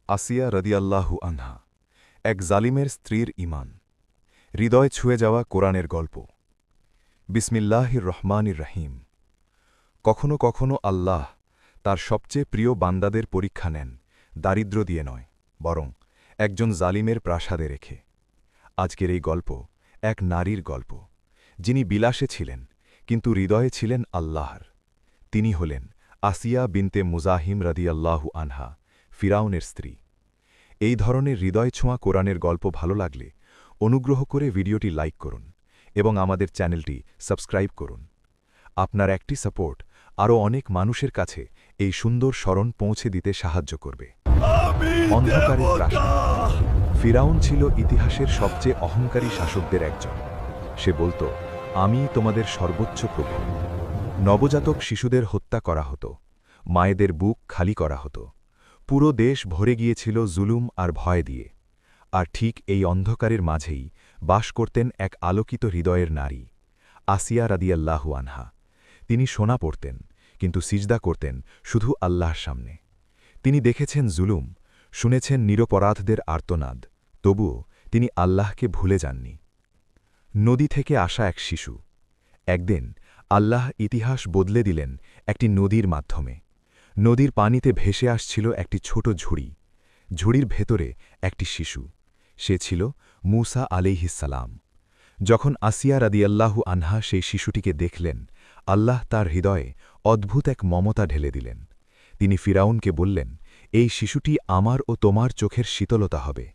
আসিয়া রাদিয়াল্লাহু আনহা, এক জালিমের স্ত্রীর ঈমান। হৃদয় ছুঁয়ে যাওয়া কোরআনের গল্প। বিসমিল্লাহির রহমানির রহিম। কখনো কখনো আল্লাহ তার সবচেয়ে প্রিয় বান্দাদের পরীক্ষা নেন, দারিদ্র্য দিয়ে নয়, বরং একজন জালিমের প্রাসাদে রেখে। আজকের এই গল্প এক নারীর গল্প, যিনি বিলাসে ছিলেন কিন্তু হৃদয়ে ছিলেন আল্লাহর। তিনি হলেন আসিয়া বিনতে মুজাহিম রাদিয়াল্লাহু আনহা, ফিরাউনের স্ত্রী। এই ধরনের হৃদয় ছোঁয়া কোরআনের গল্প ভালো লাগলে অনুগ্রহ করে ভিডিওটি লাইক করুন এবং আমাদের চ্যানেলটি সাবস্ক্রাইব করুন। আপনার একটি সাপোর্ট আরও অনেক মানুষের কাছে এই সুন্দর স্মরণ পৌঁছে দিতে সাহায্য করবে। অন্ধকারের প্রাসাদ। ফিরাউন ছিল ইতিহাসের সবচেয়ে অহংকারী শাসকদের একজন। সে বলত, আমি তোমাদের সর্বোচ্চ প্রভু। নবজাতক শিশুদের হত্যা করা হতো, মায়েদের বুক খালি করা হতো। পুরো দেশ ভরে গিয়েছিল জুলুম আর ভয় দিয়ে। আর ঠিক এই অন্ধকারের মাঝেই বাস করতেন এক আলোকিত হৃদয়ের নারী, আসিয়া রাদিয়াল্লাহু আনহা। তিনি সোনা পড়তেন, কিন্তু সিজদা করতেন শুধু আল্লাহর সামনে। তিনি দেখেছেন জুলুম, শুনেছেন নিরপরাধদের আর্তনাদ, তবুও তিনি আল্লাহকে ভুলে যাননি। নদী থেকে আসা এক শিশু। একদিন আল্লাহ ইতিহাস বদলে দিলেন একটি নদীর মাধ্যমে। নদীর পানিতে ভেসে আসছিল একটি ছোট ঝুড়ি। ঝুড়ির ভেতরে একটি শিশু। সে ছিল মূসা আলাইহিসসালাম। যখন আসিয়া রাদিয়াল্লাহু আনহা সেই শিশুটিকে দেখলেন, আল্লাহ তার হৃদয়ে অদ্ভুত এক মমতা ঢেলে দিলেন। তিনি ফিরাউনকে বললেন, এই শিশুটি আমার ও তোমার চোখের শীতলতা হবে।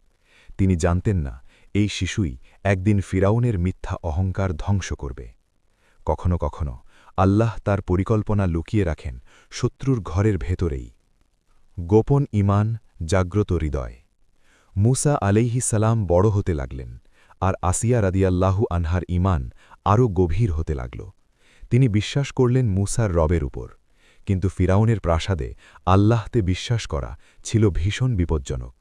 তিনি জানতেন না, এই শিশুই একদিন ফিরাউনের মিথ্যা অহংকার ধ্বংস করবে। কখনো কখনো আল্লাহ তার পরিকল্পনা লুকিয়ে রাখেন শত্রুর ঘরের ভেতরেই। গোপন ঈমান, জাগ্রত হৃদয়। মূসা আলাইহিসসালাম বড় হতে লাগলেন, আর আসিয়া রাদিয়াল্লাহু আনহার ঈমান আরও গভীর হতে লাগল। তিনি বিশ্বাস করলেন মূসার রবের উপর, কিন্তু ফিরাউনের প্রাসাদে আল্লাহতে বিশ্বাস করা ছিল ভীষণ বিপজ্জনক।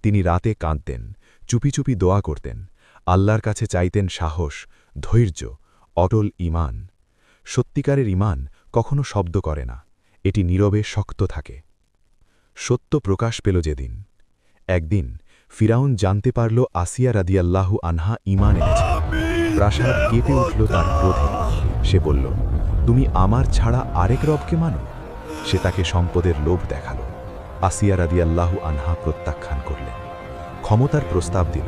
তিনি রাতে কাঁদতেন, চুপি চুপি দোয়া করতেন, আল্লাহর কাছে চাইতেন সাহস, ধৈর্য, অটল ঈমান। সত্যিকারের ঈমান কখনো শব্দ করে না, এটি নীরবে শক্ত থাকে। সত্য প্রকাশ পেল যেদিন। একদিন ফিরাউন জানতে পারল আসিয়া রাদিয়াল্লাহু আনহা ঈমান এনেছে। প্রাসাদ কেঁপে উঠল তার ক্রোধে। সে বলল, তুমি আমার ছাড়া আরেক রবকে মানো? সে তাকে সম্পদের লোভ দেখাল। আসিয়া রাদিয়াল্লাহু আনহা প্রত্যাখ্যান করলেন। ক্ষমতার প্রস্তাব দিল,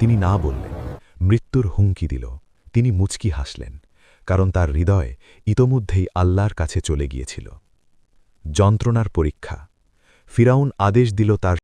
তিনি না বললেন। মৃত্যুর হুমকি দিল, তিনি মুচকি হাসলেন, কারণ তার হৃদয় ইতোমধ্যেই আল্লাহর কাছে চলে গিয়েছিল। যন্ত্রণার পরীক্ষা। ফিরাউন আদেশ দিল তার